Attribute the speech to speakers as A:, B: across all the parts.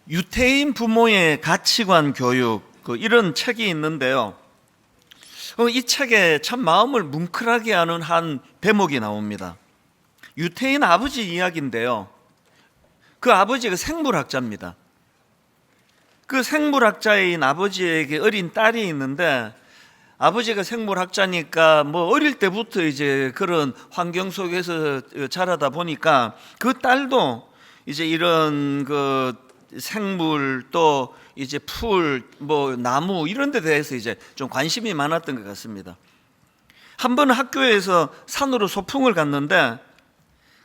A: 유태인 부모의 가치관 교육, 이런 책이 있는데요. 이 책에 참 마음을 뭉클하게 하는 한 대목이 나옵니다. 유태인 아버지 이야기인데요. 그 아버지가 생물학자입니다. 그 생물학자인 아버지에게 어린 딸이 있는데, 아버지가 생물학자니까 어릴 때부터 이제 그런 환경 속에서 자라다 보니까 그 딸도 이제 이런 생물, 또 이제 풀, 나무 이런 데 대해서 이제 좀 관심이 많았던 것 같습니다. 한 번은 학교에서 산으로 소풍을 갔는데,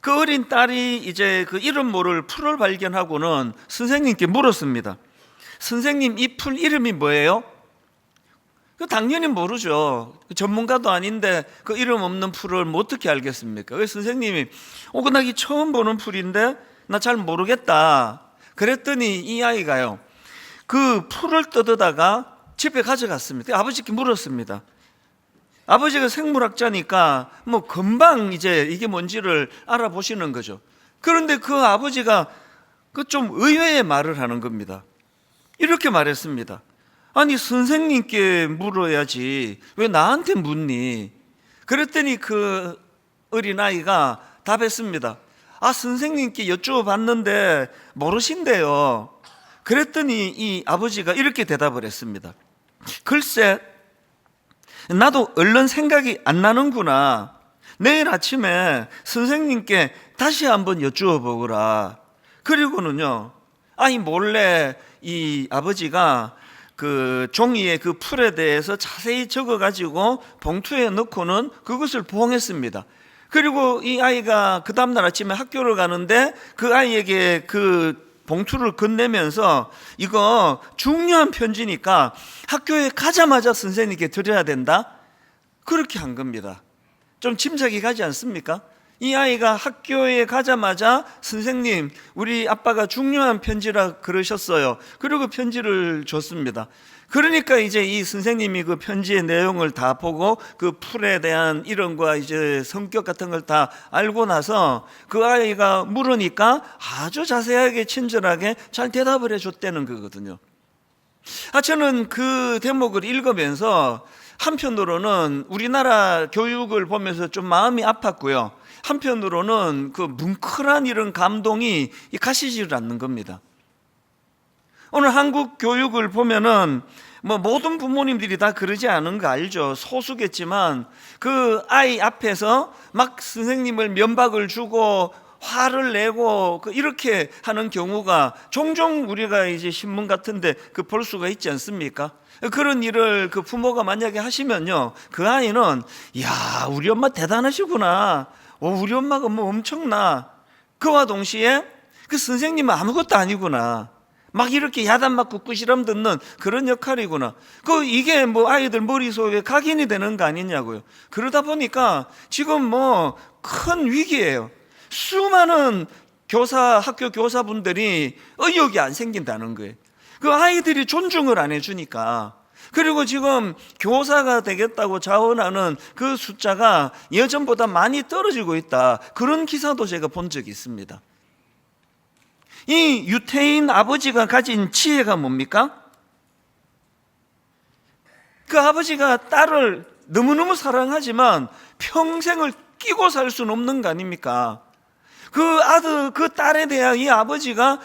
A: 그 어린 딸이 이제 그 이름 모를 풀을 발견하고는 선생님께 물었습니다. 선생님, 이 풀 이름이 뭐예요? 당연히 모르죠. 전문가도 아닌데 그 이름 없는 풀을 어떻게 알겠습니까? 그래서 선생님이 나 이 처음 보는 풀인데 나 잘 모르겠다. 그랬더니 이 아이가요, 그 풀을 뜯어다가 집에 가져갔습니다. 아버지께 물었습니다. 아버지가 생물학자니까 금방 이제 이게 뭔지를 알아보시는 거죠. 그런데 그 아버지가 좀 의외의 말을 하는 겁니다. 이렇게 말했습니다. 아니, 선생님께 물어야지 왜 나한테 묻니? 그랬더니 그 어린아이가 답했습니다. 선생님께 여쭈어봤는데 모르신대요. 그랬더니 이 아버지가 이렇게 대답을 했습니다. 글쎄, 나도 얼른 생각이 안 나는구나. 내일 아침에 선생님께 다시 한번 여쭈어보거라. 그리고는요, 몰래 이 아버지가 그 종이에 그 풀에 대해서 자세히 적어가지고 봉투에 넣고는 그것을 보냈습니다. 그리고 이 아이가 그 다음날 아침에 학교를 가는데 그 아이에게 그 봉투를 건네면서 이거 중요한 편지니까 학교에 가자마자 선생님께 드려야 된다, 그렇게 한 겁니다. 좀 짐작이 가지 않습니까? 이 아이가 학교에 가자마자 선생님, 우리 아빠가 중요한 편지라 그러셨어요. 그리고 편지를 줬습니다. 그러니까 이제 이 선생님이 그 편지의 내용을 다 보고 그 풀에 대한 이름과 이제 성격 같은 걸 다 알고 나서 그 아이가 물으니까 아주 자세하게 친절하게 잘 대답을 해줬다는 거거든요. 저는 그 대목을 읽으면서 한편으로는 우리나라 교육을 보면서 좀 마음이 아팠고요, 한편으로는 그 뭉클한 이런 감동이 가시지를 않는 겁니다. 오늘 한국 교육을 보면은 모든 부모님들이 다 그러지 않은 거 알죠. 소수겠지만 그 아이 앞에서 막 선생님을 면박을 주고 화를 내고 이렇게 하는 경우가 종종 우리가 이제 신문 같은데 볼 수가 있지 않습니까? 그런 일을 그 부모가 만약에 하시면요, 그 아이는 야, 우리 엄마 대단하시구나, 우리 엄마가 엄청나. 그와 동시에 그 선생님은 아무것도 아니구나, 막 이렇게 야단 맞고 꾸시람 듣는 그런 역할이구나. 이게 아이들 머릿속에 각인이 되는 거 아니냐고요. 그러다 보니까 지금 큰 위기예요. 수많은 학교 교사분들이 의욕이 안 생긴다는 거예요. 그 아이들이 존중을 안 해주니까. 그리고 지금 교사가 되겠다고 자원하는 그 숫자가 예전보다 많이 떨어지고 있다, 그런 기사도 제가 본 적이 있습니다. 이 유태인 아버지가 가진 지혜가 뭡니까? 그 아버지가 딸을 너무너무 사랑하지만 평생을 끼고 살 수는 없는 거 아닙니까? 그 딸에 대한 이 아버지가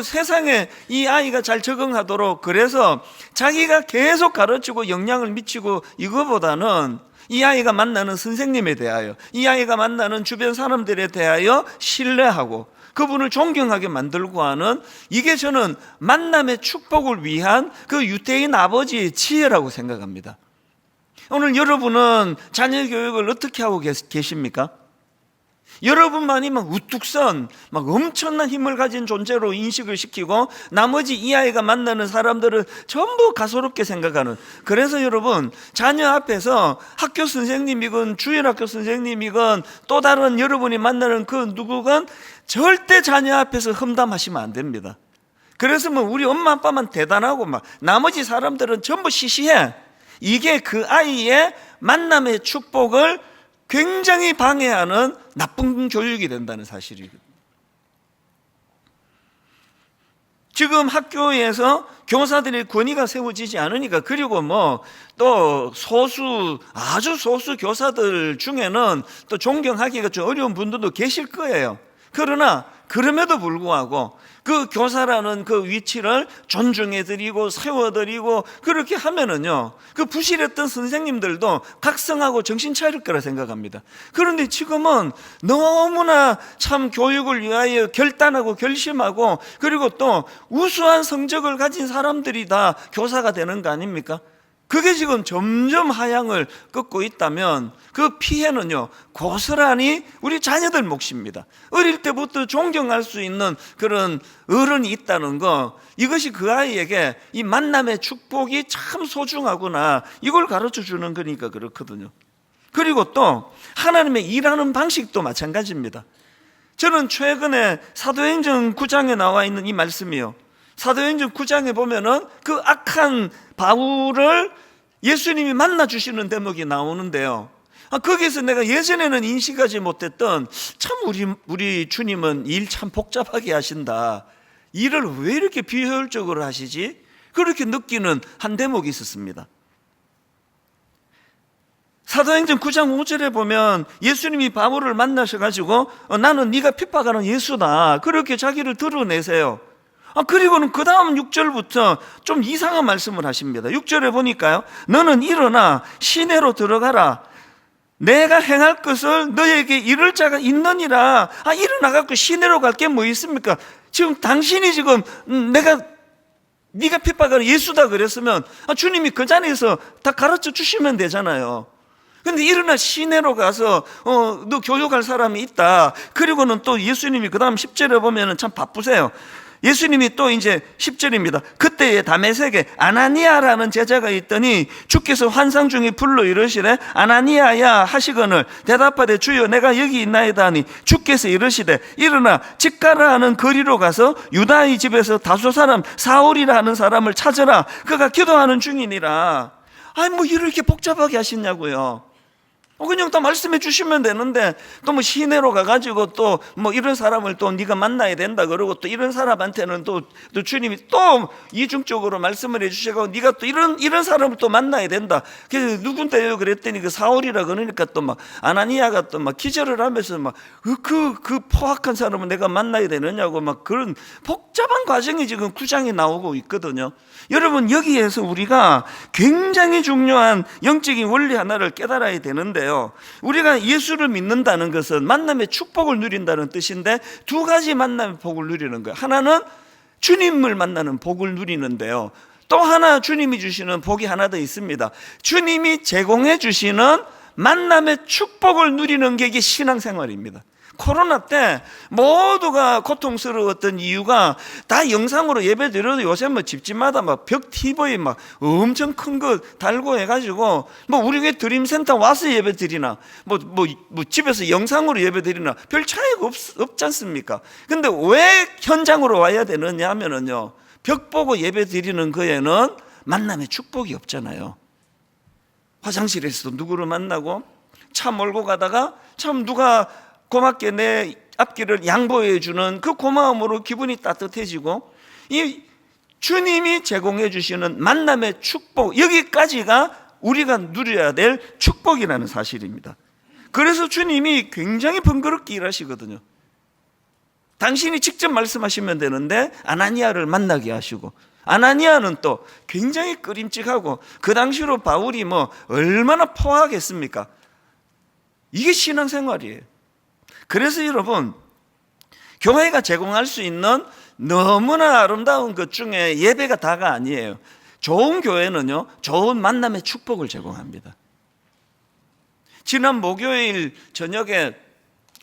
A: 세상에 이 아이가 잘 적응하도록, 그래서 자기가 계속 가르치고 영향을 미치고, 이거보다는 이 아이가 만나는 선생님에 대하여, 이 아이가 만나는 주변 사람들에 대하여 신뢰하고 그분을 존경하게 만들고 하는, 이게 저는 만남의 축복을 위한 그 유태인 아버지의 지혜라고 생각합니다. 오늘 여러분은 자녀 교육을 어떻게 하고 계십니까? 여러분만이 우뚝 엄청난 힘을 가진 존재로 인식을 시키고 나머지 이 아이가 만나는 사람들을 전부 가소롭게 생각하는, 그래서 여러분, 자녀 앞에서 학교 선생님이건 주일학교 선생님이건 또 다른 여러분이 만나는 그 누구건 절대 자녀 앞에서 험담하시면 안 됩니다. 그래서 우리 엄마 아빠만 대단하고 나머지 사람들은 전부 시시해, 이게 그 아이의 만남의 축복을 굉장히 방해하는 나쁜 교육이 된다는 사실이거든요. 지금 학교에서 교사들의 권위가 세워지지 않으니까, 그리고 뭐 또 아주 소수 교사들 중에는 또 존경하기가 좀 어려운 분들도 계실 거예요. 그러나 그럼에도 불구하고 그 교사라는 그 위치를 존중해드리고 세워드리고 그렇게 하면은요, 그 부실했던 선생님들도 각성하고 정신 차릴 거라 생각합니다. 그런데 지금은 너무나 참 교육을 위하여 결단하고 결심하고 그리고 또 우수한 성적을 가진 사람들이 다 교사가 되는 거 아닙니까? 그게 지금 점점 하향을 꺾고 있다면 그 피해는요, 고스란히 우리 자녀들 몫입니다. 어릴 때부터 존경할 수 있는 그런 어른이 있다는 거, 이것이 그 아이에게 이 만남의 축복이 참 소중하구나, 이걸 가르쳐 주는 거니까 그렇거든요. 그리고 또 하나님의 일하는 방식도 마찬가지입니다. 저는 최근에 사도행전 9장에 나와 있는 이 말씀이요, 사도행전 9장에 보면은 그 악한 바울을 예수님이 만나주시는 대목이 나오는데요, 거기에서 내가 예전에는 인식하지 못했던, 참 우리 주님은 일 참 복잡하게 하신다, 일을 왜 이렇게 비효율적으로 하시지? 그렇게 느끼는 한 대목이 있었습니다. 사도행전 9장 5절에 보면 예수님이 바울을 만나셔가지고 나는 네가 핍박하는 예수다, 그렇게 자기를 드러내세요. 그리고는 그 다음 6절부터 좀 이상한 말씀을 하십니다. 6절에 보니까요, 너는 일어나 시내로 들어가라, 내가 행할 것을 너에게 이를 자가 있느니라. 일어나갖고 시내로 갈 게 뭐 있습니까? 지금 당신이 지금 네가 핍박하는 예수다 그랬으면 주님이 그 자리에서 다 가르쳐 주시면 되잖아요. 근데 일어나 시내로 가서 너 교육할 사람이 있다. 그리고는 또 예수님이 그 다음 10절에 보면은 참 바쁘세요. 예수님이 또 이제 10절입니다. 그때에 다메섹에 아나니아라는 제자가 있더니 주께서 환상 중에 불러 이르시되 아나니아야 하시거늘 대답하되 주여 내가 여기 있나이다 하니 주께서 이르시되 일어나 직가라 하는 거리로 가서 유다의 집에서 다소 사람 사울이라 하는 사람을 찾으라, 그가 기도하는 중이니라. 뭐 이렇게 복잡하게 하시냐고요. 그냥 다 말씀해 주시면 되는데 또 뭐 시내로 가가지고 또 뭐 이런 사람을 또 네가 만나야 된다 그러고 또 이런 사람한테는 또 주님이 또 이중적으로 말씀을 해주셔서 네가 또 이런 사람을 또 만나야 된다. 그래서 누군데요 그랬더니 그 사울이라 그러니까 또 막 아나니아가 또 막 기절을 하면서 막 그 포악한 사람을 내가 만나야 되느냐고 막 그런 복잡한 과정이 지금 9장에 나오고 있거든요. 여러분, 여기에서 우리가 굉장히 중요한 영적인 원리 하나를 깨달아야 되는데요, 우리가 예수를 믿는다는 것은 만남의 축복을 누린다는 뜻인데 두 가지 만남의 복을 누리는 거예요. 하나는 주님을 만나는 복을 누리는데요, 또 하나 주님이 주시는 복이 하나 더 있습니다. 주님이 제공해 주시는 만남의 축복을 누리는 게 이게 신앙생활입니다. 코로나 때 모두가 고통스러웠던 이유가 다 영상으로 예배드려도 요새 뭐 집집마다 막 벽 TV 막 엄청 큰 거 달고 해가지고 뭐 우리 왜 드림센터 와서 예배드리나 뭐 집에서 영상으로 예배드리나 별 차이가 없지 않습니까? 근데 왜 현장으로 와야 되느냐 하면은요, 벽 보고 예배드리는 거에는 만남의 축복이 없잖아요. 화장실에서도 누구를 만나고 차 몰고 가다가 참 누가 고맙게 내 앞길을 양보해 주는 그 고마움으로 기분이 따뜻해지고, 이 주님이 제공해 주시는 만남의 축복, 여기까지가 우리가 누려야 될 축복이라는 사실입니다. 그래서 주님이 굉장히 번거롭게 일하시거든요. 당신이 직접 말씀하시면 되는데 아나니아를 만나게 하시고, 아나니아는 또 굉장히 끄림칙하고, 그 당시로 바울이 뭐 얼마나 포악했습니까? 이게 신앙생활이에요. 그래서 여러분, 교회가 제공할 수 있는 너무나 아름다운 것 중에 예배가 다가 아니에요. 좋은 교회는요, 좋은 만남의 축복을 제공합니다. 지난 목요일 저녁에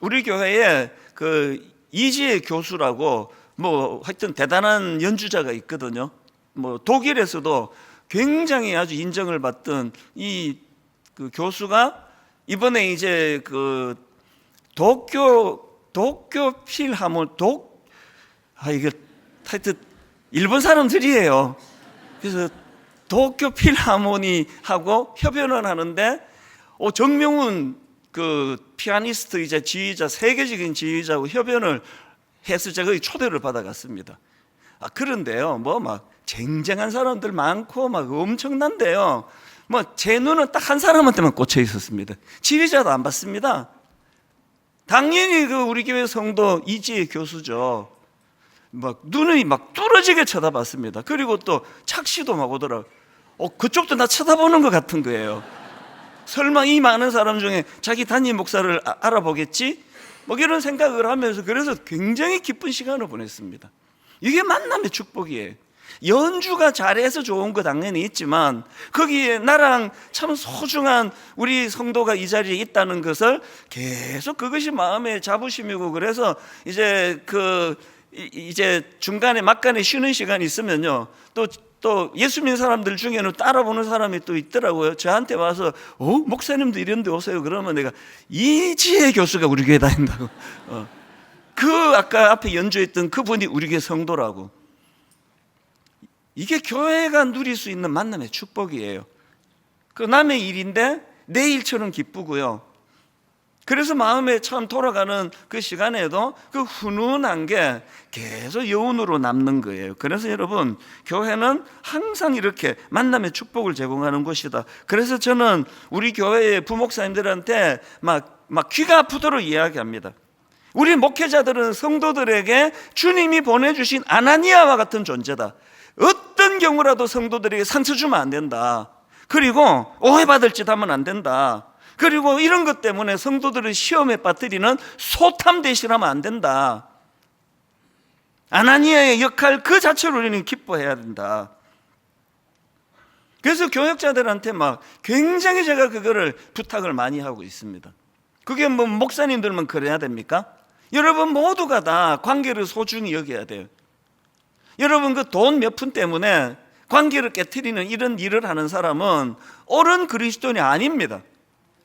A: 우리 교회에 그 이지혜 교수라고 뭐 하여튼 대단한 연주자가 있거든요. 뭐 독일에서도 굉장히 아주 인정을 받던 그 교수가 이번에 이제 그 도쿄 필하몬 이게 하여튼 일본 사람들이에요. 그래서 도쿄 필하모니하고 협연을 하는데 정명훈 그 피아니스트이자 지휘자, 세계적인 지휘자하고 협연을 해서 제가 초대를 받아갔습니다.
B: 그런데요, 뭐 막 쟁쟁한 사람들 많고 막 엄청난데요, 뭐 제 눈은 딱 한 사람한테만 꽂혀 있었습니다. 지휘자도 안 받습니다. 당연히 그 우리 교회 성도 이지혜 교수죠. 막 눈이 막 뚫어지게 쳐다봤습니다. 그리고 또 착시도 막 오더라고요. 그쪽도 나 쳐다보는 것 같은 거예요. 설마 이 많은 사람 중에 자기 담임 목사를 알아보겠지? 뭐 이런 생각을 하면서, 그래서 굉장히 기쁜 시간을 보냈습니다. 이게 만남의 축복이에요. 연주가 잘해서 좋은 거 당연히 있지만, 거기에 나랑 참 소중한 우리 성도가 이 자리에 있다는 것을 계속, 그것이 마음의 자부심이고, 그래서 이제 중간에 막간에 쉬는 시간이 있으면요, 또 예수 믿는 사람들 중에는 따라보는 사람이 또 있더라고요. 저한테 와서 목사님도 이런 데 오세요. 그러면 내가 이지혜 교수가 우리 교회 다닌다고. 그 아까 앞에 연주했던 그분이 우리 교회 성도라고. 이게 교회가 누릴 수 있는 만남의 축복이에요. 그 남의 일인데 내 일처럼 기쁘고요. 그래서 마음에 참 돌아가는 그 시간에도 그 훈훈한 게 계속 여운으로 남는 거예요. 그래서 여러분, 교회는 항상 이렇게 만남의 축복을 제공하는 곳이다. 그래서 저는 우리 교회의 부목사님들한테 막 귀가 아프도록 이야기합니다. 우리 목회자들은 성도들에게 주님이 보내주신 아나니아와 같은 존재다. 어떤 경우라도 성도들에게 상처 주면 안 된다. 그리고 오해받을 짓 하면 안 된다. 그리고 이런 것 때문에 성도들을 시험에 빠뜨리는 소탐 대신하면 안 된다. 아나니아의 역할 그 자체로 우리는 기뻐해야 된다. 그래서 교역자들한테 막 굉장히 제가 그거를 부탁을 많이 하고 있습니다. 그게 뭐 목사님들만 그래야 됩니까? 여러분 모두가 다 관계를 소중히 여겨야 돼요. 여러분 그 돈 몇 푼 때문에 관계를 깨트리는 이런 일을 하는 사람은 옳은 그리스도인이 아닙니다.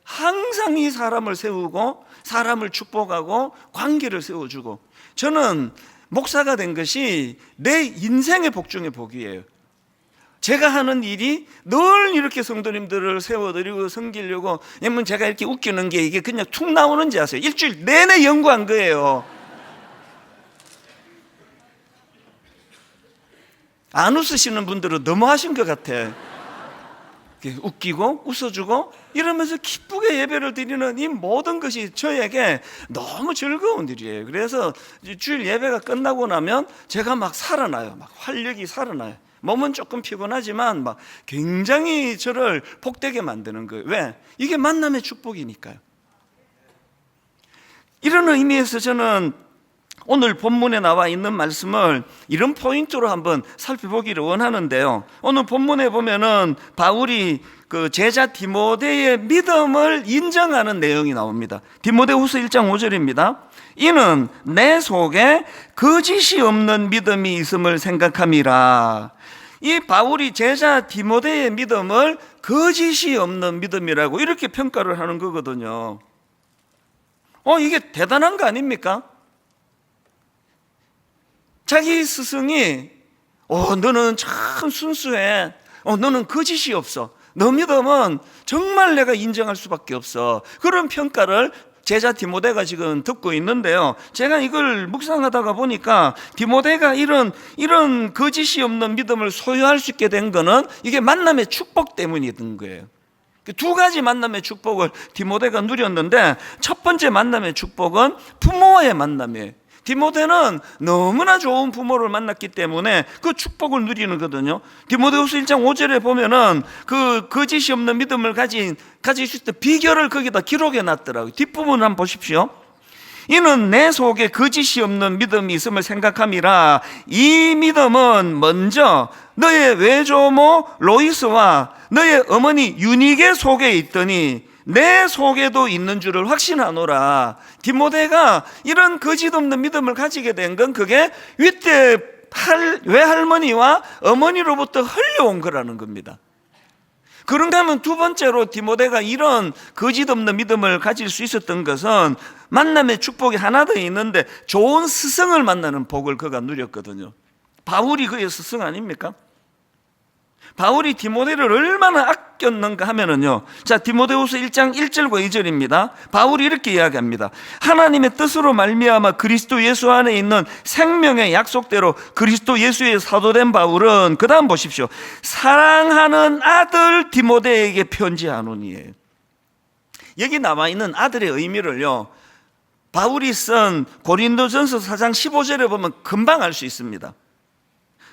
B: 항상 이 사람을 세우고 사람을 축복하고 관계를 세워주고, 저는 목사가 된 것이 내 인생의 복 중의 복이에요. 제가 하는 일이 늘 이렇게 성도님들을 세워드리고 섬기려고, 왜냐면 제가 이렇게 웃기는 게 이게 그냥 툭 나오는지 아세요? 일주일 내내 연구한 거예요. 안 웃으시는 분들은 너무 하신 것 같아. 웃기고 웃어주고 이러면서 기쁘게 예배를 드리는 이 모든 것이 저에게 너무 즐거운 일이에요. 그래서 주일 예배가 끝나고 나면 제가 막 살아나요. 막 활력이 살아나요. 몸은 조금 피곤하지만 막 굉장히 저를 복되게 만드는 거예요. 왜? 이게 만남의 축복이니까요. 이런 의미에서 저는 오늘 본문에 나와 있는 말씀을 이런 포인트로 한번 살펴보기를 원하는데요. 오늘 본문에 보면은 바울이 그 제자 디모데의 믿음을 인정하는 내용이 나옵니다. 디모데후서 1장 5절입니다. 이는 내 속에 거짓이 없는 믿음이 있음을 생각함이라. 이 바울이 제자 디모데의 믿음을 거짓이 없는 믿음이라고 이렇게 평가를 하는 거거든요. 이게 대단한 거 아닙니까? 자기 스승이 너는 참 순수해, 너는 거짓이 없어, 너 믿음은 정말 내가 인정할 수밖에 없어, 그런 평가를 제자 디모데가 지금 듣고 있는데요. 제가 이걸 묵상하다가 보니까 디모데가 이런 거짓이 없는 믿음을 소유할 수 있게 된 거는 이게 만남의 축복 때문이던 거예요. 두 가지 만남의 축복을 디모데가 누렸는데, 첫 번째 만남의 축복은 부모와의 만남이에요. 디모데는 너무나 좋은 부모를 만났기 때문에 그 축복을 누리는 거거든요. 디모데후서 1장 5절에 보면은 그 거짓이 없는 믿음을 가질 수 있는 비결을 거기다 기록해 놨더라고요. 뒷부분 한번 보십시오. 이는 내 속에 거짓이 없는 믿음이 있음을 생각함이라. 이 믿음은 먼저 너의 외조모 로이스와 너의 어머니 유니게 속에 있더니 내 속에도 있는 줄을 확신하노라. 디모데가 이런 거짓 없는 믿음을 가지게 된 건 그게 윗대 외할머니와 어머니로부터 흘려온 거라는 겁니다. 그런가 하면 두 번째로 디모데가 이런 거짓 없는 믿음을 가질 수 있었던 것은 만남의 축복이 하나 더 있는데, 좋은 스승을 만나는 복을 그가 누렸거든요. 바울이 그의 스승 아닙니까? 바울이 디모데를 얼마나 바뀌었는가 하면은요, 자, 디모데후서 1장 1절과 2절입니다. 바울이 이렇게 이야기합니다. 하나님의 뜻으로 말미암아 그리스도 예수 안에 있는 생명의 약속대로 그리스도 예수의 사도된 바울은, 그 다음 보십시오, 사랑하는 아들 디모데에게 편지하노니. 여기 나와 있는 아들의 의미를요, 바울이 쓴 고린도전서 4장 15절에 보면 금방 알 수 있습니다.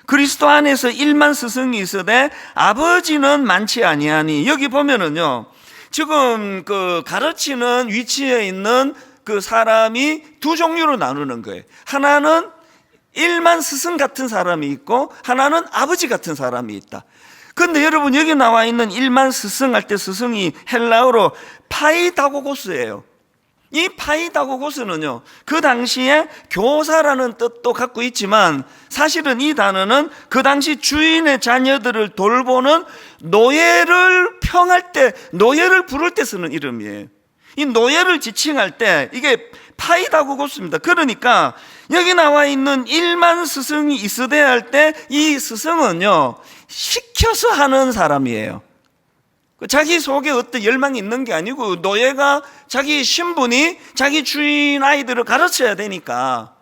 B: 그리스도 안에서 1만 스승이 있으되 아버지는 많지 아니하니. 여기 보면은요, 지금 그 가르치는 위치에 있는 그 사람이 두 종류로 나누는 거예요. 하나는 1만 스승 같은 사람이 있고, 하나는 아버지 같은 사람이 있다. 근데 여러분, 여기 나와 있는 1만 스승 할 때 스승이 헬라어로 파이다고고스예요. 이 파이다고고스는요, 그 당시에 교사라는 뜻도 갖고 있지만, 사실은 이 단어는 그 당시 주인의 자녀들을 돌보는 노예를 평할 때, 노예를 부를 때 쓰는 이름이에요. 이 노예를 지칭할 때 이게 파이다고고스입니다. 그러니까 여기 나와 있는 1만 스승이 있으되 할 때 이 스승은요, 시켜서 하는 사람이에요. 자기 속에 어떤 열망이 있는 게 아니고, 노예가 자기 신분이 자기 주인 아이들을 가르쳐야 되니까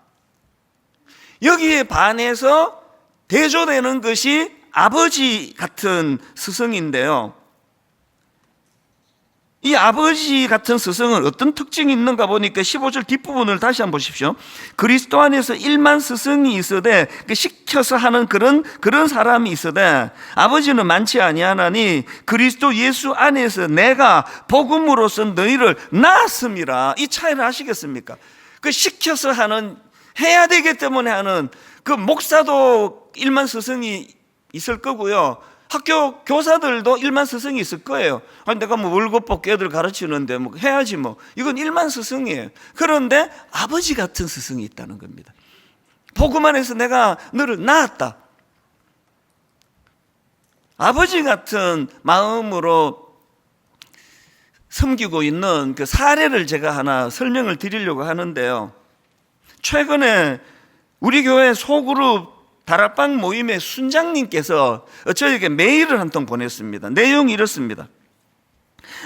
B: 여기에 반해서 대조되는 것이 아버지 같은 스승인데요, 이 아버지 같은 스승은 어떤 특징이 있는가 보니까 15절 뒷부분을 다시 한번 보십시오. 그리스도 안에서 1만 스승이 있으되, 시켜서 하는 그런 사람이 있으되 아버지는 많지 아니하나니 그리스도 예수 안에서 내가 복음으로써 너희를 낳았음이라. 이 차이를 아시겠습니까? 그 시켜서 하는, 해야 되기 때문에 하는, 그 목사도 1만 스승이 있을 거고요, 학교 교사들도 1만 스승이 있을 거예요. 아니, 내가 뭐 월급 받고 애들 가르치는데 뭐 해야지 뭐. 이건 1만 스승이에요. 그런데 아버지 같은 스승이 있다는 겁니다. 복음 안에서 내가 너를 낳았다. 아버지 같은 마음으로 섬기고 있는 그 사례를 제가 하나 설명을 드리려고 하는데요, 최근에 우리 교회 소그룹 다락방 모임의 순장님께서 저에게 메일을 한 통 보냈습니다. 내용이 이렇습니다.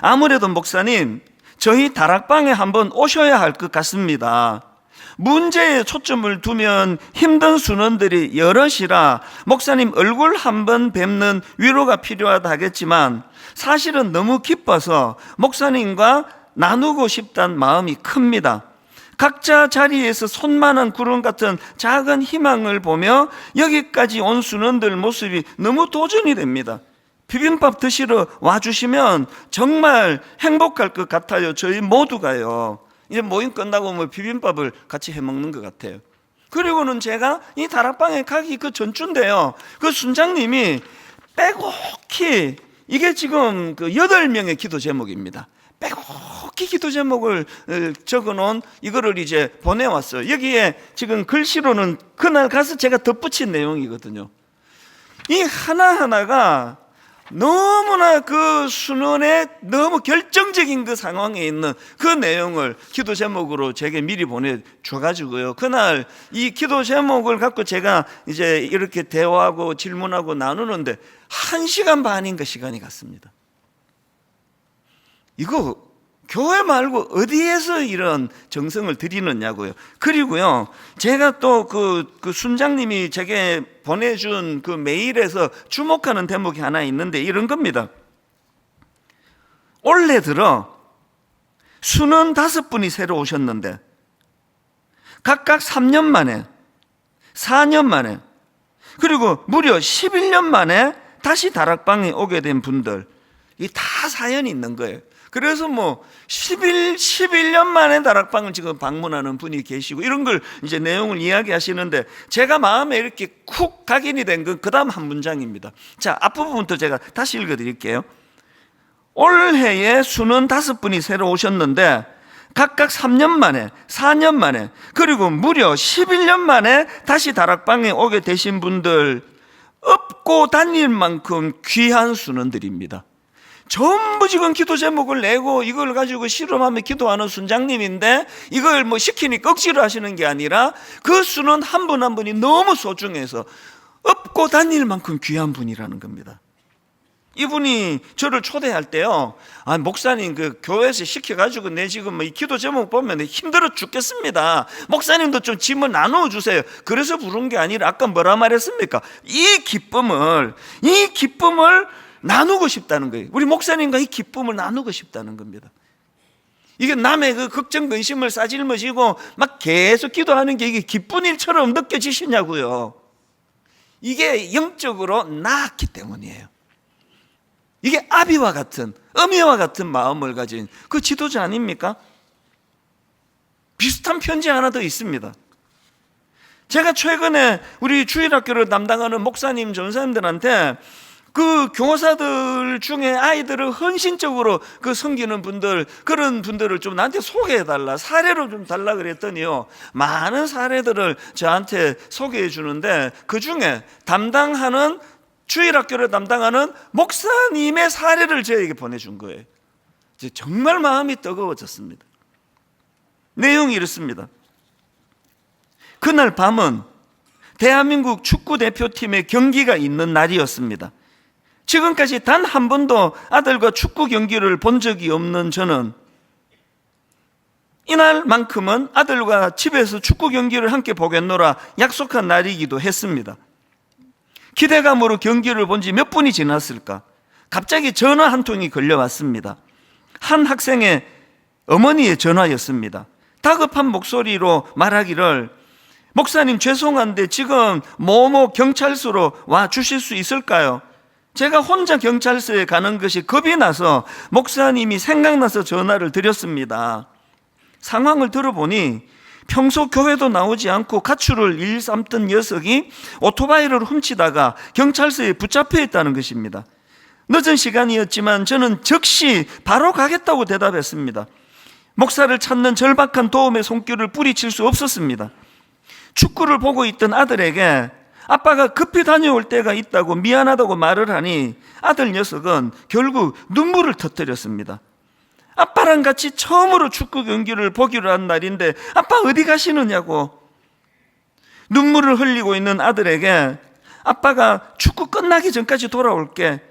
B: 아무래도 목사님, 저희 다락방에 한번 오셔야 할 것 같습니다. 문제에 초점을 두면 힘든 순원들이 여럿이라 목사님 얼굴 한번 뵙는 위로가 필요하다 하겠지만, 사실은 너무 기뻐서 목사님과 나누고 싶다는 마음이 큽니다. 각자 자리에서 손만한 구름 같은 작은 희망을 보며 여기까지 온 순원들 모습이 너무 도전이 됩니다. 비빔밥 드시러 와주시면 정말 행복할 것 같아요. 저희 모두가요. 이제 모임 끝나고 뭐 비빔밥을 같이 해먹는 것 같아요. 그리고는 제가 이 다락방에 가기 그 전주인데요, 그 순장님이 빼곡히, 이게 지금 그 8명의 기도 제목입니다. 빼곡히 기도 제목을 적어놓은 이거를 이제 보내왔어요. 여기에 지금 글씨로는 그날 가서 제가 덧붙인 내용이거든요. 이 하나하나가 너무나 그 순원의 너무 결정적인 그 상황에 있는 그 내용을 기도 제목으로 제게 미리 보내줘가지고요, 그날 이 기도 제목을 갖고 제가 이제 이렇게 대화하고 질문하고 나누는데 1시간 반인가 시간이 갔습니다. 이거 교회 말고 어디에서 이런 정성을 들이느냐고요. 그리고요, 제가 또 그 순장님이 제게 보내준 그 메일에서 주목하는 대목이 하나 있는데 이런 겁니다. 올해 들어 순원 5분이 새로 오셨는데 각각 3년 만에, 4년 만에, 그리고 무려 11년 만에 다시 다락방에 오게 된 분들, 이 다 사연이 있는 거예요. 그래서 뭐 11년 만에 다락방을 지금 방문하는 분이 계시고, 이런 걸 이제 내용을 이야기하시는데 제가 마음에 이렇게 쿡 각인이 된 건 그 다음 한 문장입니다. 자, 앞부분부터 제가 다시 읽어드릴게요. 올해에 순원 5분이 새로 오셨는데 각각 3년 만에, 4년 만에, 그리고 무려 11년 만에 다시 다락방에 오게 되신 분들, 업고 다닐 만큼 귀한 순원들입니다. 전부 지금 기도 제목을 내고 이걸 가지고 실험하며 기도하는 순장님인데, 이걸 뭐 시키니 억지로 하시는 게 아니라 그 순원 한 분 한 분이 너무 소중해서 업고 다닐 만큼 귀한 분이라는 겁니다. 이분이 저를 초대할 때요, 아, 목사님 그 교회에서 시켜가지고 내 지금 뭐 이 기도 제목 보면 힘들어 죽겠습니다. 목사님도 좀 짐을 나누어 주세요. 그래서 부른 게 아니라 아까 뭐라 말했습니까? 이 기쁨을 나누고 싶다는 거예요. 우리 목사님과 이 기쁨을 나누고 싶다는 겁니다. 이게 남의 그 걱정 근심을 싸질머지고 막 계속 기도하는 게 이게 기쁜 일처럼 느껴지시냐고요. 이게 영적으로 나았기 때문이에요. 이게 아비와 같은, 어미와 같은 마음을 가진 그 지도자 아닙니까? 비슷한 편지 하나 더 있습니다. 제가 최근에 우리 주일학교를 담당하는 목사님, 전사님들한테 그 교사들 중에 아이들을 헌신적으로 그 섬기는 분들, 그런 분들을 좀 나한테 소개해달라, 사례로 좀 달라 그랬더니요, 많은 사례들을 저한테 소개해 주는데 그 중에 주일학교를 담당하는 목사님의 사례를 저에게 보내준 거예요. 정말 마음이 뜨거워졌습니다. 내용이 이렇습니다. 그날 밤은 대한민국 축구대표팀의 경기가 있는 날이었습니다. 지금까지 단 한 번도 아들과 축구 경기를 본 적이 없는 저는 이날만큼은 아들과 집에서 축구 경기를 함께 보겠노라 약속한 날이기도 했습니다. 기대감으로 경기를 본 지 몇 분이 지났을까? 갑자기 전화 한 통이 걸려왔습니다. 한 학생의 어머니의 전화였습니다. 다급한 목소리로 말하기를, 목사님 죄송한데 지금某某경찰서로 와 주실 수 있을까요? 제가 혼자 경찰서에 가는 것이 겁이 나서 목사님이 생각나서 전화를 드렸습니다. 상황을 들어보니 평소 교회도 나오지 않고 가출을 일삼던 녀석이 오토바이를 훔치다가 경찰서에 붙잡혀 있다는 것입니다. 늦은 시간이었지만 저는 즉시 바로 가겠다고 대답했습니다. 목사를 찾는 절박한 도움의 손길을 뿌리칠 수 없었습니다. 축구를 보고 있던 아들에게 아빠가 급히 다녀올 때가 있다고 미안하다고 말을 하니 아들 녀석은 결국 눈물을 터뜨렸습니다. 아빠랑 같이 처음으로 축구 경기를 보기로 한 날인데 아빠 어디 가시느냐고. 눈물을 흘리고 있는 아들에게 아빠가 축구 끝나기 전까지 돌아올게,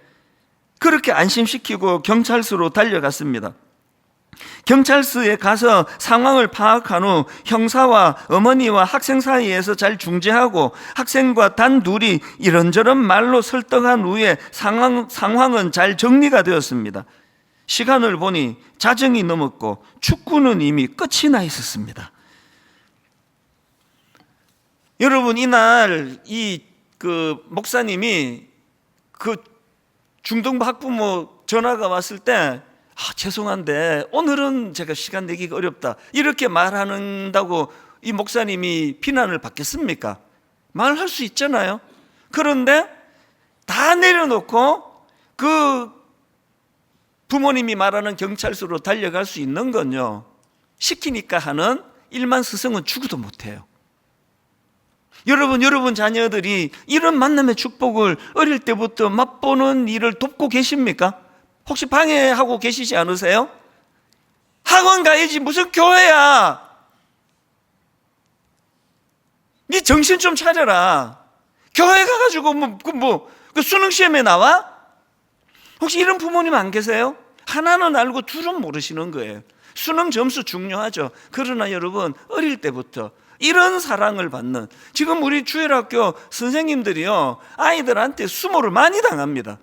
B: 그렇게 안심시키고 경찰서로 달려갔습니다. 경찰서에 가서 상황을 파악한 후 형사와 어머니와 학생 사이에서 잘 중재하고 학생과 단둘이 이런저런 말로 설득한 후에 상황은 잘 정리가 되었습니다. 시간을 보니 자정이 넘었고 축구는 이미 끝이 나 있었습니다. 여러분, 이날 목사님이 그 중등부 학부모 전화가 왔을 때 죄송한데 오늘은 제가 시간 내기가 어렵다 이렇게 말한다고 이 목사님이 비난을 받겠습니까? 말할 수 있잖아요. 그런데 다 내려놓고 그 부모님이 말하는 경찰서로 달려갈 수 있는 건요, 시키니까 하는 일만 스승은 죽어도 못해요. 여러분 자녀들이 이런 만남의 축복을 어릴 때부터 맛보는 일을 돕고 계십니까? 혹시 방해하고 계시지 않으세요? 학원 가야지 무슨 교회야. 네 정신 좀 차려라. 교회 가가지고 그 수능 시험에 나와? 혹시 이런 부모님 안 계세요? 하나는 알고 둘은 모르시는 거예요. 수능 점수 중요하죠. 그러나 여러분, 어릴 때부터 이런 사랑을 받는, 지금 우리 주일학교 선생님들이요, 아이들한테 수모를 많이 당합니다.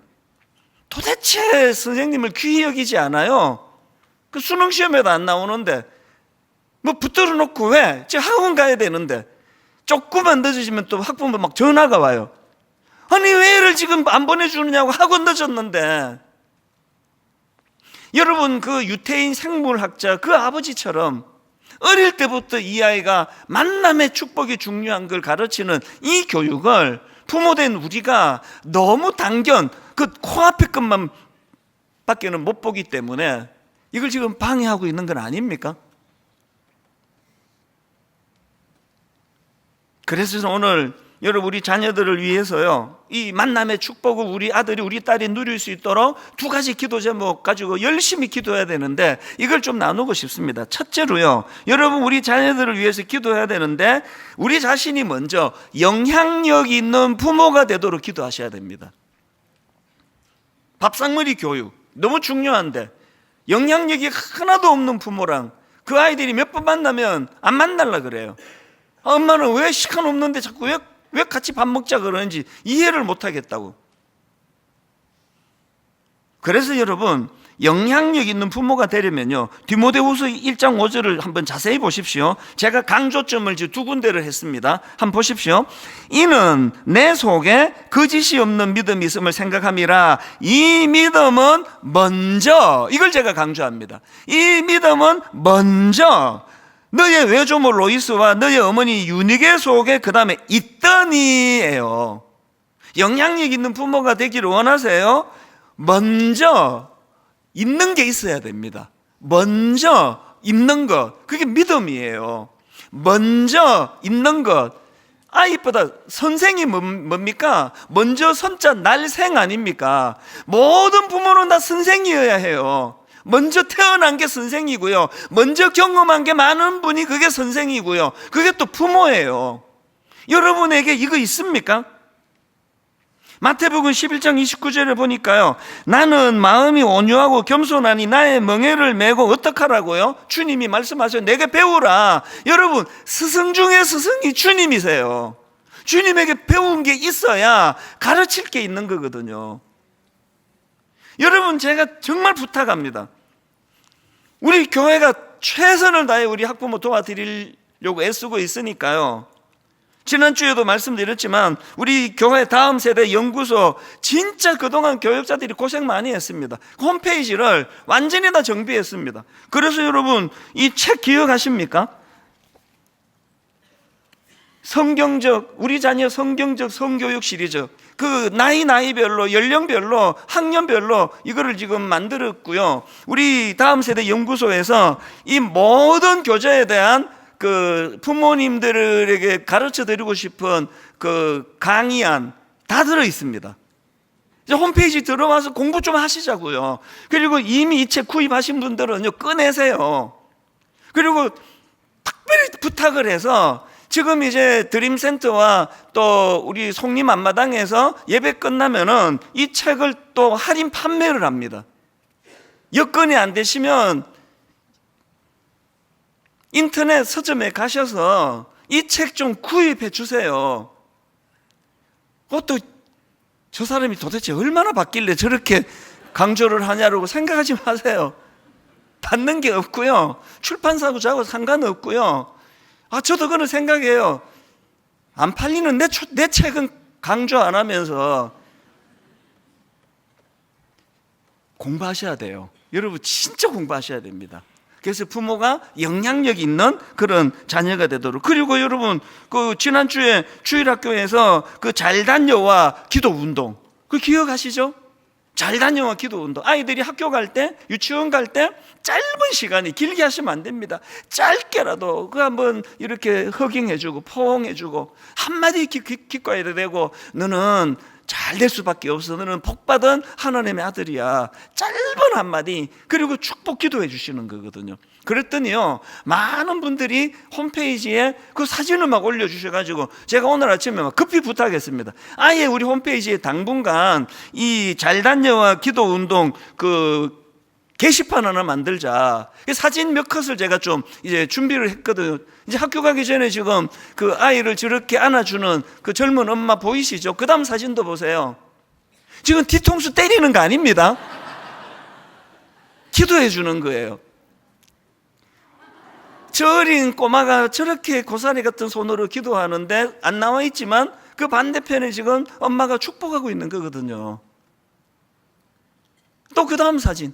B: 도대체 선생님을 귀히 여기지 않아요? 그 수능 시험에도 안 나오는데 뭐 붙들어 놓고 왜? 지금 학원 가야 되는데 조금만 늦어지면 또 학부모 막 전화가 와요. 아니 왜 애를 지금 안 보내주느냐고, 학원 늦었는데. 여러분, 그 유태인 생물학자 그 아버지처럼 어릴 때부터 이 아이가 만남의 축복이 중요한 걸 가르치는 이 교육을 부모된 우리가 너무 그 코앞의 것만 밖에는 못 보기 때문에 이걸 지금 방해하고 있는 건 아닙니까? 그래서 오늘 여러분, 우리 자녀들을 위해서요, 이 만남의 축복을 우리 아들이 우리 딸이 누릴 수 있도록 두 가지 기도 제목 가지고 열심히 기도해야 되는데 이걸 좀 나누고 싶습니다. 첫째로요, 여러분 우리 자녀들을 위해서 기도해야 되는데 우리 자신이 먼저 영향력 있는 부모가 되도록 기도하셔야 됩니다. 밥상머리 교육 너무 중요한데 영향력이 하나도 없는 부모랑 그 아이들이 몇 번 만나면 안 만날라 그래요. 엄마는 왜 시간 없는데 자꾸 왜 같이 밥 먹자 그러는지 이해를 못 하겠다고. 그래서 여러분, 영향력 있는 부모가 되려면요, 디모데후서 1장 5절을 한번 자세히 보십시오. 제가 강조점을 지금 두 군데를 했습니다. 한번 보십시오. 이는 내 속에 거짓이 없는 믿음이 있음을 생각함이라. 이 믿음은 먼저, 이걸 제가 강조합니다. 이 믿음은 먼저 너의 외조모 로이스와 너의 어머니 유니게 속에 그 다음에 있더니예요. 영향력 있는 부모가 되기를 원하세요? 먼저 있는 게 있어야 됩니다. 먼저 있는 것, 그게 믿음이에요. 먼저 있는 것. 아이보다 선생이 뭡니까? 먼저 선자 날생 아닙니까? 모든 부모는 다 선생이어야 해요. 먼저 태어난 게 선생이고요, 먼저 경험한 게 많은 분이 그게 선생이고요, 그게 또 부모예요. 여러분에게 이거 있습니까? 마태복음 11장 29절에 보니까요, 나는 마음이 온유하고 겸손하니 나의 멍에를 메고 어떡하라고요? 주님이 말씀하셔요. 내게 배우라. 여러분, 스승 중에 스승이 주님이세요. 주님에게 배운 게 있어야 가르칠 게 있는 거거든요. 여러분, 제가 정말 부탁합니다. 우리 교회가 최선을 다해 우리 학부모 도와드리려고 애쓰고 있으니까요, 지난주에도 말씀드렸지만 우리 교회 다음 세대 연구소 진짜 그동안 교육자들이 고생 많이 했습니다. 홈페이지를 완전히 다 정비했습니다. 그래서 여러분, 이 책 기억하십니까? 성경적, 우리 자녀 성경적 성교육 시리즈, 그 나이별로, 연령별로, 학년별로 이거를 지금 만들었고요, 우리 다음 세대 연구소에서 이 모든 교재에 대한 그 부모님들에게 가르쳐 드리고 싶은 그 강의안 다 들어 있습니다. 이제 홈페이지 들어와서 공부 좀 하시자고요. 그리고 이미 이 책 구입하신 분들은요, 꺼내세요. 그리고 특별히 부탁을 해서 지금 이제 드림센터와 또 우리 송림 앞마당에서 예배 끝나면은 이 책을 또 할인 판매를 합니다. 여건이 안 되시면 인터넷 서점에 가셔서 이 책 좀 구입해 주세요. 그것도 저 사람이 도대체 얼마나 받길래 저렇게 강조를 하냐고 생각하지 마세요. 받는 게 없고요, 출판사하고 저하고 상관없고요. 저도 그런 생각해요. 안 팔리는 내 책은 강조 안 하면서 공부하셔야 돼요. 여러분, 진짜 공부하셔야 됩니다. 그래서 부모가 영향력 있는 그런 자녀가 되도록. 그리고 여러분, 그 지난주에 주일학교에서 그 잘 다녀와 기도 운동, 그 기억하시죠? 잘 다녀와 기도 운동. 아이들이 학교 갈 때, 유치원 갈 때 짧은 시간이, 길게 하시면 안 됩니다. 짧게라도 그 한번 이렇게 허깅해주고 포옹해주고 한마디 기뻐야 되고, 너는 잘 될 수밖에 없어, 너는 복받은 하나님의 아들이야. 짧은 한마디, 그리고 축복 기도해 주시는 거거든요. 그랬더니요, 많은 분들이 홈페이지에 그 사진을 막 올려주셔가지고 제가 오늘 아침에 막 급히 부탁했습니다. 아예 우리 홈페이지에 당분간 이 잘 다녀와 기도 운동 그 게시판 하나 만들자. 사진 몇 컷을 제가 좀 이제 준비를 했거든요. 이제 학교 가기 전에 지금 그 아이를 저렇게 안아주는 그 젊은 엄마 보이시죠? 그 다음 사진도 보세요. 지금 뒤통수 때리는 거 아닙니다. 기도해 주는 거예요. 저 어린 꼬마가 저렇게 고사리 같은 손으로 기도하는데 안 나와 있지만 그 반대편에 지금 엄마가 축복하고 있는 거거든요. 또 그 다음 사진,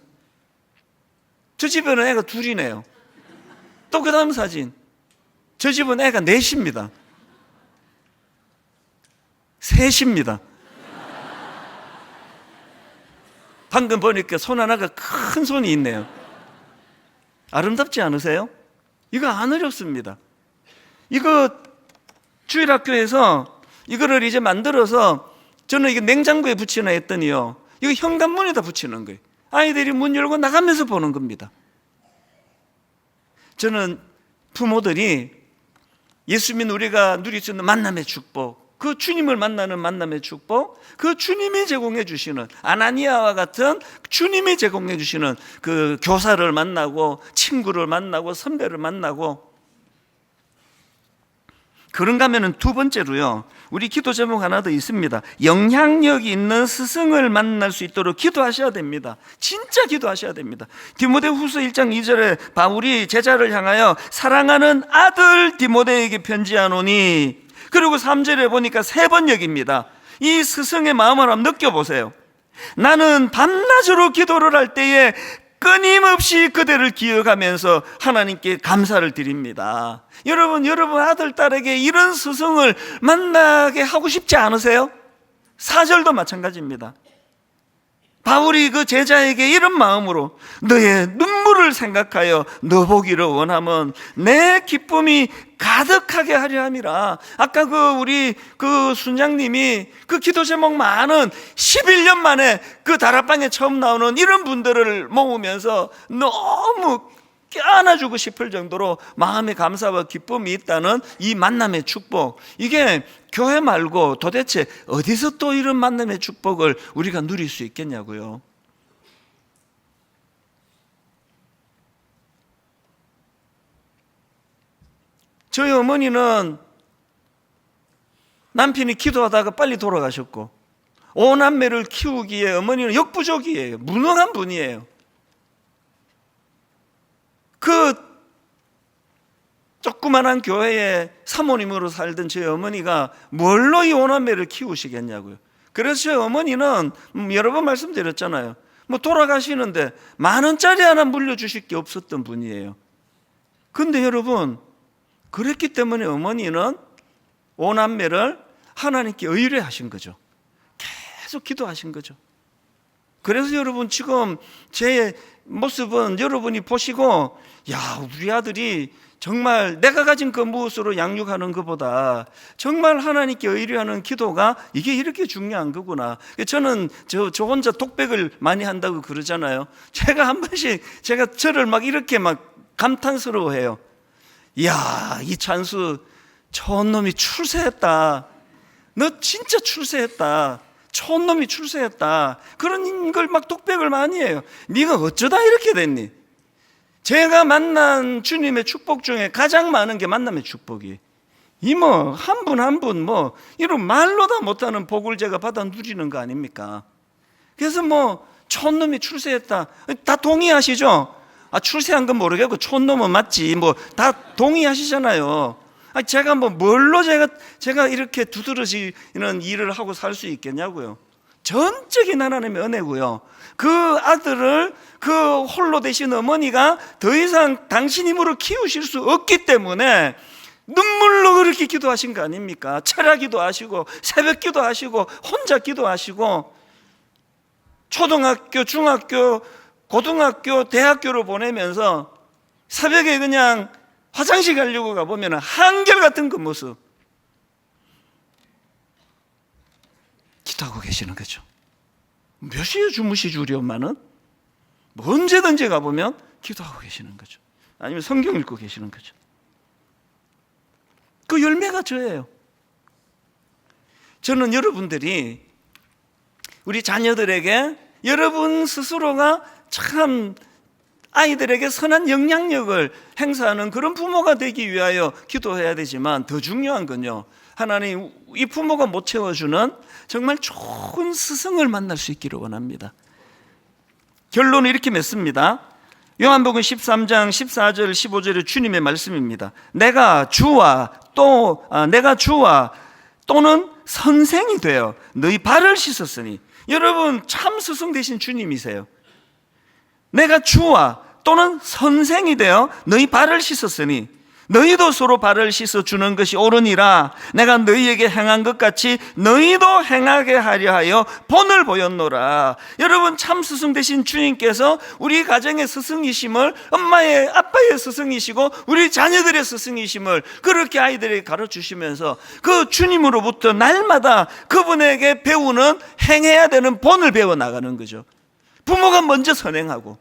B: 저 집에는 애가 둘이네요. 또 그 다음 사진, 저 집은 애가 넷입니다. 셋입니다. 방금 보니까 손 하나가 큰 손이 있네요. 아름답지 않으세요? 이거 안 어렵습니다. 이거 주일학교에서 이거를 이제 만들어서 저는 이게 냉장고에 붙이나 했더니요, 이거 현관문에다 붙이는 거예요. 아이들이 문 열고 나가면서 보는 겁니다. 저는 부모들이 예수 믿는 우리가 누릴 수 있는 만남의 축복, 그 주님을 만나는 만남의 축복, 그 주님이 제공해 주시는, 아나니아와 같은 주님이 제공해 주시는 그 교사를 만나고 친구를 만나고 선배를 만나고. 그런가 하면은 두 번째로요, 우리 기도 제목 하나 더 있습니다. 영향력이 있는 스승을 만날 수 있도록 기도하셔야 됩니다. 진짜 기도하셔야 됩니다. 디모데후서 1장 2절에 바울이 제자를 향하여 사랑하는 아들 디모데에게 편지하노니, 그리고 3절에 보니까 3번 여깁니다. 이 스승의 마음을 한번 느껴보세요. 나는 밤낮으로 기도를 할 때에 끊임없이 그대를 기억하면서 하나님께 감사를 드립니다. 여러분 아들, 딸에게 이런 스승을 만나게 하고 싶지 않으세요? 4절도 마찬가지입니다. 바울이 그 제자에게 이런 마음으로 너의 눈물을 생각하여 너 보기를 원하면 내 기쁨이 가득하게 하려 함이라. 아까 우리 순장님이 그 기도 제목 많은 11년 만에 그 다락방에 처음 나오는 이런 분들을 모으면서 너무 껴안아주고 싶을 정도로 마음의 감사와 기쁨이 있다는 이 만남의 축복, 이게 교회 말고 도대체 어디서 또 이런 만남의 축복을 우리가 누릴 수 있겠냐고요. 저희 어머니는 남편이 기도하다가 빨리 돌아가셨고, 5남매를 키우기에 어머니는 역부족이에요. 무능한 분이에요. 그 조그만한 교회에 사모님으로 살던 저희 어머니가 뭘로 이 5남매를 키우시겠냐고요. 그래서 저희 어머니는 여러 번 말씀드렸잖아요. 돌아가시는데 10,000원짜리 하나 물려주실 게 없었던 분이에요. 근데 여러분, 그랬기 때문에 어머니는 5남매를 하나님께 의뢰하신 거죠. 계속 기도하신 거죠. 그래서 여러분, 지금 제 모습은 여러분이 보시고, 야, 우리 아들이 정말 내가 가진 그 무엇으로 양육하는 것보다 정말 하나님께 의뢰하는 기도가 이게 이렇게 중요한 거구나. 저는 저 혼자 독백을 많이 한다고 그러잖아요. 제가 한 번씩 저를 막 이렇게 막 감탄스러워해요. 이야, 이 찬수 촌놈이 출세했다. 너 진짜 출세했다. 촌놈이 출세했다. 그런 걸 막 독백을 많이 해요. 네가 어쩌다 이렇게 됐니? 제가 만난 주님의 축복 중에 가장 많은 게 만남의 축복이, 이 한 분 한 분 이런 말로 다 못하는 복을 제가 받아 누리는 거 아닙니까? 그래서 촌놈이 출세했다, 다 동의하시죠? 출세한 건 모르겠고 촌놈은 맞지, 다 동의하시잖아요. 제가 뭘로 제가 이렇게 두드러지는 일을 하고 살 수 있겠냐고요. 전적인 하나님의 은혜고요. 그 아들을 그 홀로 되신 어머니가 더 이상 당신 힘으로 키우실 수 없기 때문에 눈물로 그렇게 기도하신 거 아닙니까? 철야기도 하시고 새벽 기도하시고 혼자 기도하시고, 초등학교, 중학교, 고등학교, 대학교를 보내면서 새벽에 그냥 화장실 가려고 가보면 한결같은 그 모습 기도하고 계시는 거죠. 몇 시에 주무시지 우리 엄마는? 언제든지 가보면 기도하고 계시는 거죠. 아니면 성경 읽고 계시는 거죠. 그 열매가 저예요. 저는 여러분들이 우리 자녀들에게 여러분 스스로가 참 아이들에게 선한 영향력을 행사하는 그런 부모가 되기 위하여 기도해야 되지만, 더 중요한 건요, 하나님 이 부모가 못 채워주는 정말 좋은 스승을 만날 수 있기를 원합니다. 결론은 이렇게 맺습니다. 요한복음 13장 14절 15절의 주님의 말씀입니다. 내가 주와 또는 선생이 되어 너희 발을 씻었으니. 여러분, 참 스승 되신 주님이세요. 내가 주와 또는 선생이 되어 너희 발을 씻었으니 너희도 서로 발을 씻어주는 것이 옳으니라. 내가 너희에게 행한 것 같이 너희도 행하게 하려 하여 본을 보였노라. 여러분, 참 스승 되신 주님께서 우리 가정의 스승이심을, 엄마의 아빠의 스승이시고 우리 자녀들의 스승이심을 그렇게 아이들에게 가르치시면서 그 주님으로부터 날마다 그분에게 배우는, 행해야 되는 본을 배워나가는 거죠. 부모가 먼저 선행하고,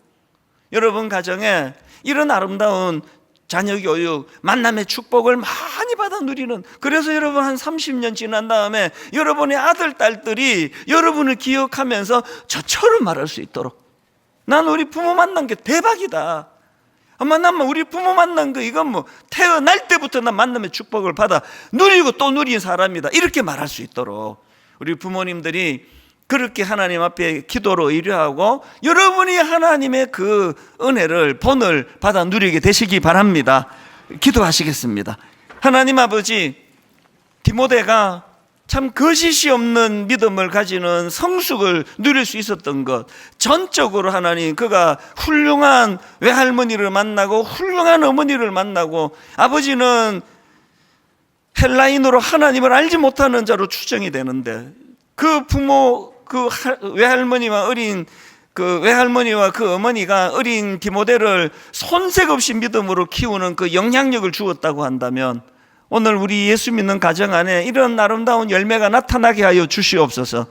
B: 여러분 가정에 이런 아름다운 자녀 교육, 만남의 축복을 많이 받아 누리는, 그래서 여러분 한 30년 지난 다음에 여러분의 아들, 딸들이 여러분을 기억하면서 저처럼 말할 수 있도록, 난 우리 부모 만난 게 대박이다. 엄마, 난 우리 부모 만난 거 이건 뭐 태어날 때부터 난 만남의 축복을 받아 누리고 또 누린 사람이다, 이렇게 말할 수 있도록 우리 부모님들이 그렇게 하나님 앞에 기도로 의뢰하고 여러분이 하나님의 그 은혜를, 본을 받아 누리게 되시기 바랍니다. 기도하시겠습니다. 하나님 아버지, 디모데가 참 거짓이 없는 믿음을 가지는 성숙을 누릴 수 있었던 것, 전적으로 하나님, 그가 훌륭한 외할머니를 만나고 훌륭한 어머니를 만나고, 아버지는 헬라인으로 하나님을 알지 못하는 자로 추정이 되는데 그 부모, 그 외할머니와 외할머니와 그 어머니가 어린 디모데를 손색 없이 믿음으로 키우는 그 영향력을 주었다고 한다면, 오늘 우리 예수 믿는 가정 안에 이런 아름다운 열매가 나타나게 하여 주시옵소서.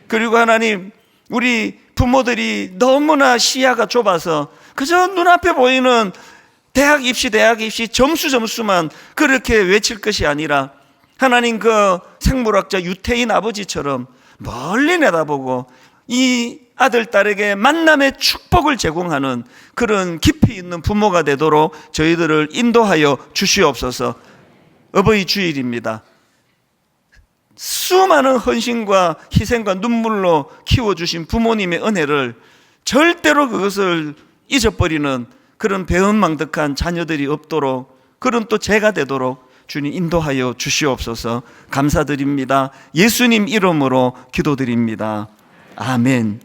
B: 그리고 하나님, 우리 부모들이 너무나 시야가 좁아서 그저 눈앞에 보이는 대학 입시 점수만 그렇게 외칠 것이 아니라, 하나님, 그 생물학자 유태인 아버지처럼 멀리 내다보고 이 아들, 딸에게 만남의 축복을 제공하는 그런 깊이 있는 부모가 되도록 저희들을 인도하여 주시옵소서. 어버이 주일입니다. 수많은 헌신과 희생과 눈물로 키워주신 부모님의 은혜를 절대로 그것을 잊어버리는 그런 배은망덕한 자녀들이 없도록, 그런 또 제가 되도록 주님 인도하여 주시옵소서. 감사드립니다. 예수님 이름으로 기도드립니다. 아멘.